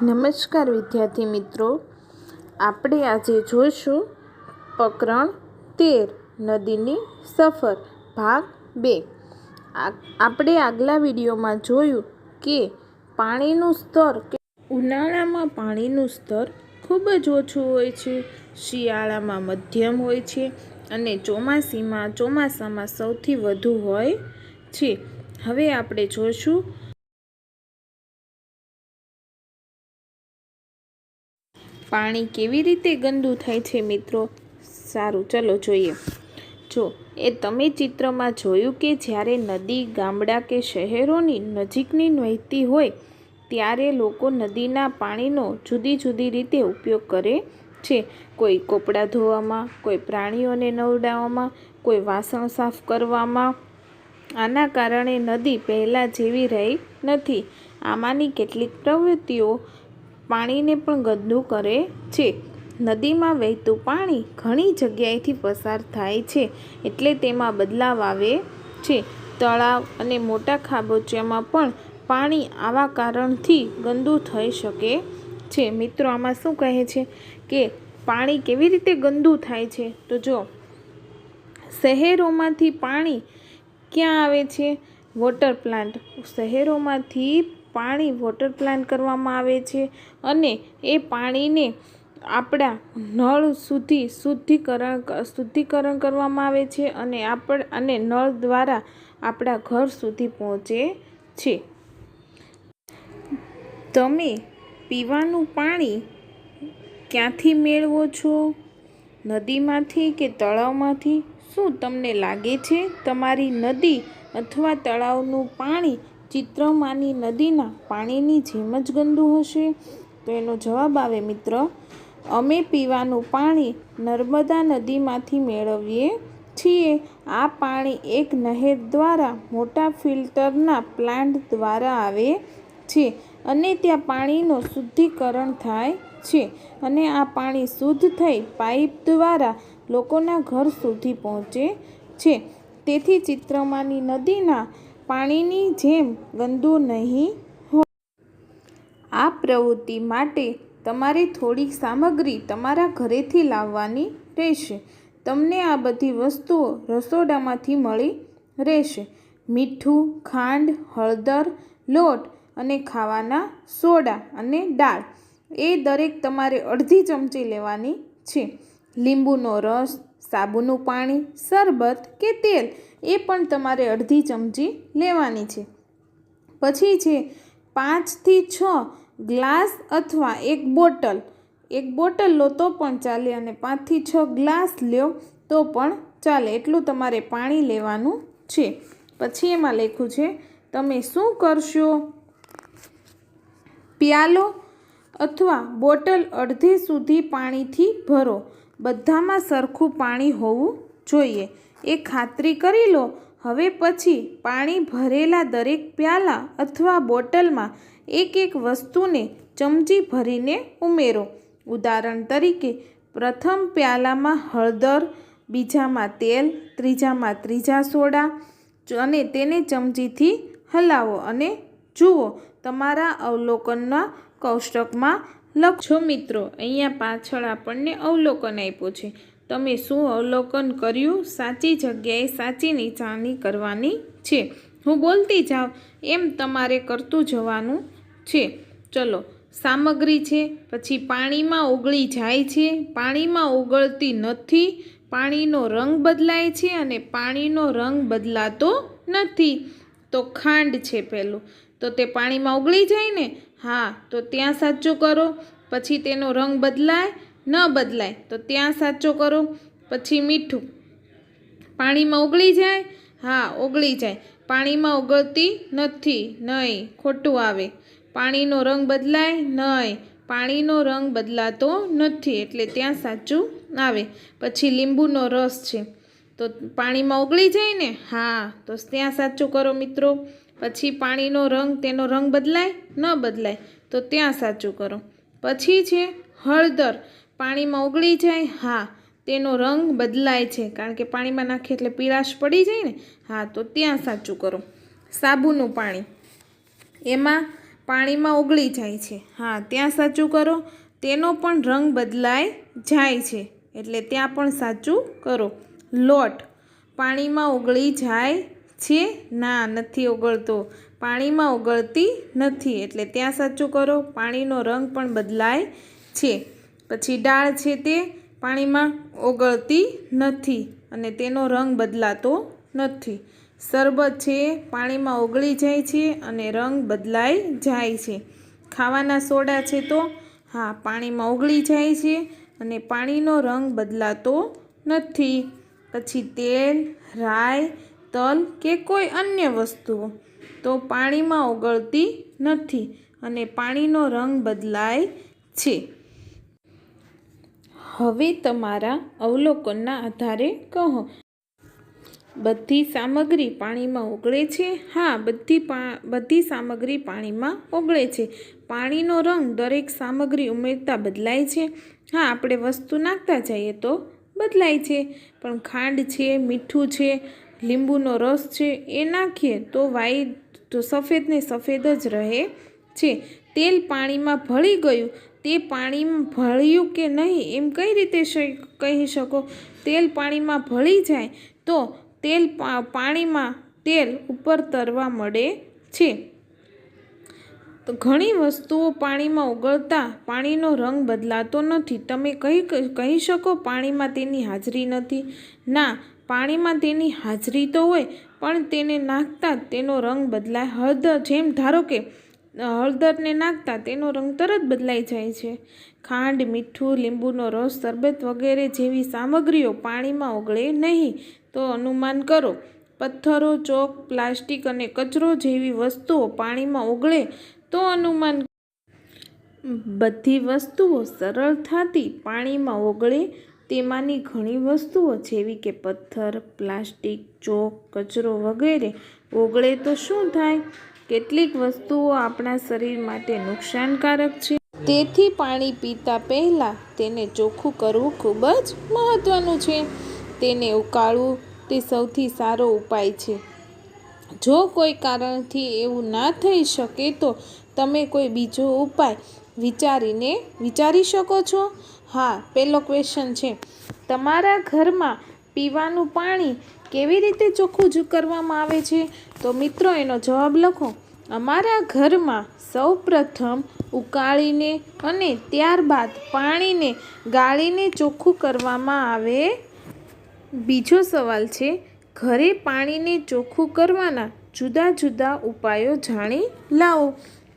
નમસ્કાર વિદ્યાર્થી મિત્રો, આપણે આજે જોઈશું પ્રકરણ 13 નદીની સફર ભાગ 2। આપણે આગલા વિડીયોમાં જોયું કે પાણીનું સ્તર ઉનાળામાં પાણીનું સ્તર ખૂબ જ ઓછું હોય છે, શિયાળામાં મધ્યમ હોય છે અને ચોમાસામાં સૌથી વધુ હોય છે। હવે આપણે જોઈશું પાણી કેવી રીતે ગંદુ થાય છે મિત્રો। સારું, ચલો જોઈએ। એ તમે ચિત્રમાં જોયું કે જ્યારે નદી ગામડા કે શહેરોની નજીકની વહેતી હોય ત્યારે લોકો નદીના પાણીનો જુદી જુદી રીતે ઉપયોગ કરે છે। કોઈ કપડાં ધોવામાં, કોઈ પ્રાણીઓને નવડાવવામાં, કોઈ વાસણ સાફ કરવામાં। આના કારણે નદી પહેલાં જેવી રહી નથી। આમાંની કેટલીક પ્રવૃત્તિઓ પાણીને પણ ગંદુ કરે છે। નદીમાં વહેતું પાણી ઘણી જગ્યાએથી પસાર થાય છે, એટલે તેમાં બદલાવ આવે છે। તળાવ અને મોટા ખાબોચિયામાં પણ પાણી આવા કારણથી ગંદુ થઈ શકે છે। મિત્રો, આમાં શું કહે છે કે પાણી કેવી રીતે ગંદુ થાય છે? તો જો શહેરોમાંથી પાણી ક્યાં આવે છે? Water plant. શહેરોમાંથી પાણી વોટર પ્લાન્ટ કરવામાં આવે છે અને એ પાણીને આપણા નળ સુધી શુદ્ધિકરણ કરવામાં આવે છે અને નળ દ્વારા આપણા ઘર સુધી પહોંચે છે। તમે પીવાનું પાણી ક્યાંથી મેળવો છો? નદીમાંથી કે તળાવમાંથી? શું તમને લાગે છે તમારી નદી અથવા તળાવનું પાણી ચિત્રમાંની નદીના પાણીની જેમ જ ગંદુ હશે? તો એનો જવાબ આવે મિત્ર, અમે પીવાનું પાણી નર્મદા નદીમાંથી મેળવીએ છીએ। આ પાણી એક નહેર દ્વારા મોટા ફિલ્ટરના પ્લાન્ટ દ્વારા આવે છે અને ત્યાં પાણીનું શુદ્ધિકરણ થાય છે અને આ પાણી શુદ્ધ થઈ પાઇપ દ્વારા લોકોના ઘર સુધી પહોંચે છે। તેથી ચિત્રમાંની નદીના પાણીની જેમ ગંદુ નહીં હોય। આ પ્રવૃત્તિ માટે તમારે થોડી સામગ્રી તમારા ઘરેથી લાવવાની રહેશે। તમને આ બધી વસ્તુઓ રસોડામાંથી મળી રહેશે: મીઠું, ખાંડ, હળદર, લોટ અને ખાવાના સોડા અને દાળ એ દરેક તમારે અડધી ચમચી લેવાની છે। લીંબુનો રસ, સાબુનું પાણી, શરબત કે તેલ એ પણ તમારે અડધી ચમચી લેવાની છે। પછી છે 5 થી 6 ગ્લાસ અથવા એક બોટલ લો તો પણ ચાલે અને 5 થી 6 ગ્લાસ લ્યો તો પણ ચાલે, એટલું તમારે પાણી લેવાનું છે। પછી એમાં લખ્યું છે તમે શું કરશો? પ્યાલો અથવા બોટલ અડધે સુધી પાણીથી ભરો। બધામાં સરખું પાણી હોવું જોઈએ એ ખાતરી કરી લો। હવે પછી પાણી ભરેલા દરેક પ્યાલા અથવા બોટલમાં એક વસ્તુને ચમચી ભરીને ઉમેરો। ઉદાહરણ તરીકે, પ્રથમ પ્યાલામાં હળદર, બીજામાં તેલ, ત્રીજા સોડા અને તેને ચમચીથી હલાવો અને જુઓ તમારા અવલોકનના કોષ્ટકમાં લખજો। મિત્રો, અહીંયા પાછળ આપણને અવલોકન આપ્યું છે। તમે શું અવલોકન કર્યું? સાચી જગ્યાએ સાચી નિશાની કરવાની છે। હું બોલતી જાઉં એમ તમારે કરતું જવાનું છે। ચલો, સામગ્રી છે, પછી પાણીમાં ઓગળી જાય છે, પાણીમાં ઓગળતી નથી, પાણીનો રંગ બદલાય છે અને પાણીનો રંગ બદલાતો નથી। તો ખાંડ છે પહેલું, તો તે પાણીમાં ઓગળી જાય ને? હા, તો ત્યાં સાચું કરો। પછી તેનો રંગ બદલાય? ન બદલાય, તો ત્યાં સાચું કરો। પછી મીઠું, પાણીમાં ઓગળી જાય? હા, ઓગળી જાય। પાણીમાં ઓગળતી નથી? નહીં, ખોટું આવે। પાણીનો રંગ બદલાય? નહીં, પાણીનો રંગ બદલાતો નથી, એટલે ત્યાં સાચું આવે। પછી લીંબુનો રસ છે, તો પાણીમાં ઓગળી જાય ને? હા, તો ત્યાં સાચું કરો મિત્રો। પછી પાણીનો રંગ, તેનો રંગ બદલાય? ન બદલાય, તો ત્યાં સાચું કરો। પછી છે હળદર, પાણીમાં ઓગળી જાય? હા, તેનો રંગ બદલાય છે, કારણ કે પાણીમાં નાખીએ એટલે પીળાશ પડી જાય ને? હા, તો ત્યાં સાચું કરો। સાબુનું પાણી, એમાં પાણીમાં ઓગળી જાય છે. હા, ત્યાં સાચું કરો. તેનો પણ રંગ બદલાઈ જાય છે, એટલે ત્યાં પણ સાચું કરો. લોટ પાણીમાં ઓગળી જાય છે? ના, નથી ઓગળતો. પાણીમાં ઓગળતી નથી, એટલે ત્યાં સાચું કરો. પાણીનો રંગ પણ બદલાય છે. પછી દાળ છે તે પાણીમાં ઓગળતી નથી અને તેનો રંગ બદલાતો નથી. શરબત છે પાણીમાં ઓગળી જાય છે અને રંગ બદલાઈ જાય છે. ખાવાના સોડા છે તો હા, પાણીમાં ઓગળી જાય છે અને પાણીનો રંગ બદલાતો નથી. પછી તેલ, રાઈ, તલ કે કોઈ અન્ય વસ્તુઓ તો પાણીમાં ઓગળતી નથી અને પાણીનો રંગ બદલાય છે. હવે તમારા અવલોકનના આધારે કહો, બધી સામગ્રી પાણીમાં ઓગળે છે? હા, બધી સામગ્રી પાણીમાં ઓગળે છે. પાણીનો રંગ દરેક સામગ્રી ઉમેરતા બદલાય છે? હા, આપણે વસ્તુ નાખતા જઈએ તો બદલાય છે. પણ ખાંડ છે, મીઠું છે, લીંબુનો રસ છે એ નાખીએ તો સફેદ ને સફેદ જ રહે છે. તેલ પાણીમાં ભળી ગયું, તે પાણીમાં ભળ્યું કે નહીં એમ કઈ રીતે કહી શકો? તેલ પાણીમાં ભળી જાય તો તેલ ઉપર તરવા મળે છે. તો ઘણી વસ્તુઓ પાણીમાં ઓગળતા પાણીનો રંગ બદલાતો નથી. તમે કહી શકો પાણીમાં તેની હાજરી નથી? ના, પાણીમાં તેની હાજરી તો હોય, પણ તેને નાખતા તેનો રંગ બદલાય. હળદર, જેમ ધારો કે હળદરને નાખતા તેનો રંગ તરત બદલાઈ જાય છે. ખાંડ, મીઠું, લીંબુનો રસ, શરબત વગેરે જેવી સામગ્રીઓ પાણીમાં ઓગળે નહીં. તો અનુમાન કરો. પથ્થરો, ચોક, પ્લાસ્ટિક અને કચરો જેવી વસ્તુઓ પાણીમાં ઓગળે તો અનુમાન. બધી વસ્તુઓ સરળતાથી પાણીમાં ઓગળે તેમાંની ઘણી વસ્તુઓ જેવી કે પથ્થર, પ્લાસ્ટિક, ચોક, કચરો વગેરે ઓગળે તો શું થાય? કેટલીક વસ્તુઓ આપણા શરીર માટે નુકસાનકારક છે. તેથી પાણી પીતા પહેલાં તેને ચોખ્ખું કરવું ખૂબ જ મહત્ત્વનું છે. તેને ઉકાળવું તે સૌથી સારો ઉપાય છે. જો કોઈ કારણથી એવું ના થઈ શકે તો તમે કોઈ બીજો ઉપાય વિચારી શકો છો? હા, પહેલો ક્વેશ્ચન છે, તમારા ઘરમાં પીવાનું પાણી કેવી રીતે ચોખ્ખું કરવામાં આવે છે? તો મિત્રો એનો જવાબ લખો. અમારા ઘરમાં સૌપ્રથમ ઉકાળીને અને ત્યારબાદ પાણીને ગાળીને ચોખ્ખું કરવામાં આવે. બીજો સવાલ છે, ઘરે પાણીને ચોખ્ખું કરવાના જુદા જુદા ઉપાયો જાણી લાવો.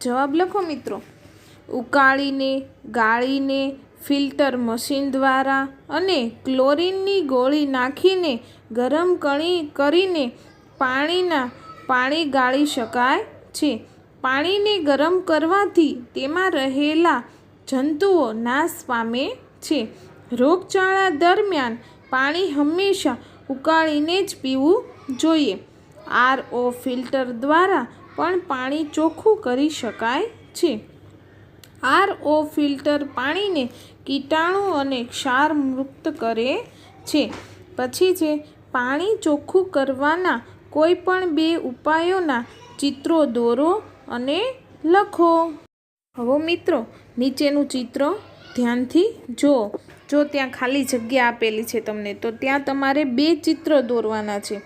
જવાબ લખો મિત્રો. ઉકાળીને, ગાળીને, ફિલ્ટર મશીન દ્વારા અને ક્લોરીનની ગોળી નાખીને ગરમ કરીને પાણી ગાળી શકાય છે. પાણીને ગરમ કરવાથી તેમાં રહેલા જંતુઓ નાશ પામે છે. રોગચાળા દરમિયાન પાણી હંમેશા ઉકાળીને જ પીવું જોઈએ. RO ફિલ્ટર દ્વારા પણ પાણી ચોખ્ખું કરી શકાય છે. RO ફિલ્ટર પાણીને કીટાણુ અને ક્ષાર મુક્ત કરે છે. પછી છે, પાણી ચોખ્ખું કરવાના કોઈ પણ 2 ઉપાયોના ચિત્રો દોરો અને લખો. હવે મિત્રો નીચેનું ચિત્ર ધ્યાનથી જુઓ. જો ત્યાં ખાલી જગ્યા આપેલી છે તમને, તો ત્યાં તમારે 2 ચિત્ર દોરવાના છે.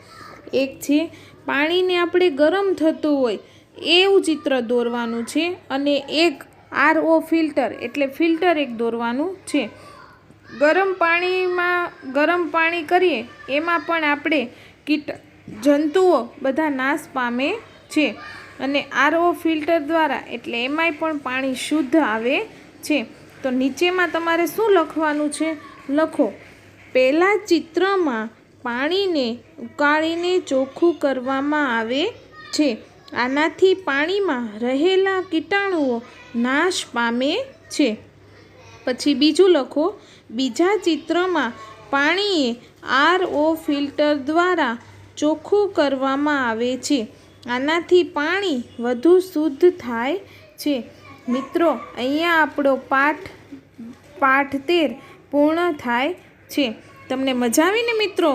એક છે પાણીને આપણે ગરમ થતું હોય એવું ચિત્ર દોરવાનું છે અને એક RO ફિલ્ટર એટલે ફિલ્ટર એક દોરવાનું છે. ગરમ પાણી કરીએ એમાં પણ આપણે જંતુઓ બધા નાશ પામે છે અને RO ફિલ્ટર દ્વારા એટલે એમાંય પણ પાણી શુદ્ધ આવે છે. તો નીચેમાં તમારે શું લખવાનું છે? લખો. પહેલા ચિત્રમાં પાણીને ઉકાળીને ચોખ્ખું કરવામાં આવે છે. આનાથી પાણીમાં રહેલા કીટાણુઓ નાશ પામે છે. પછી બીજું લખો. બીજા ચિત્રમાં પાણીએ RO ફિલ્ટર દ્વારા ચોખ્ખું કરવામાં આવે છે. આનાથી પાણી વધુ શુદ્ધ થાય છે. મિત્રો અહીંયા આપણો પાઠ 13 પૂર્ણ થાય છે. તમને મજા આવી ને મિત્રો?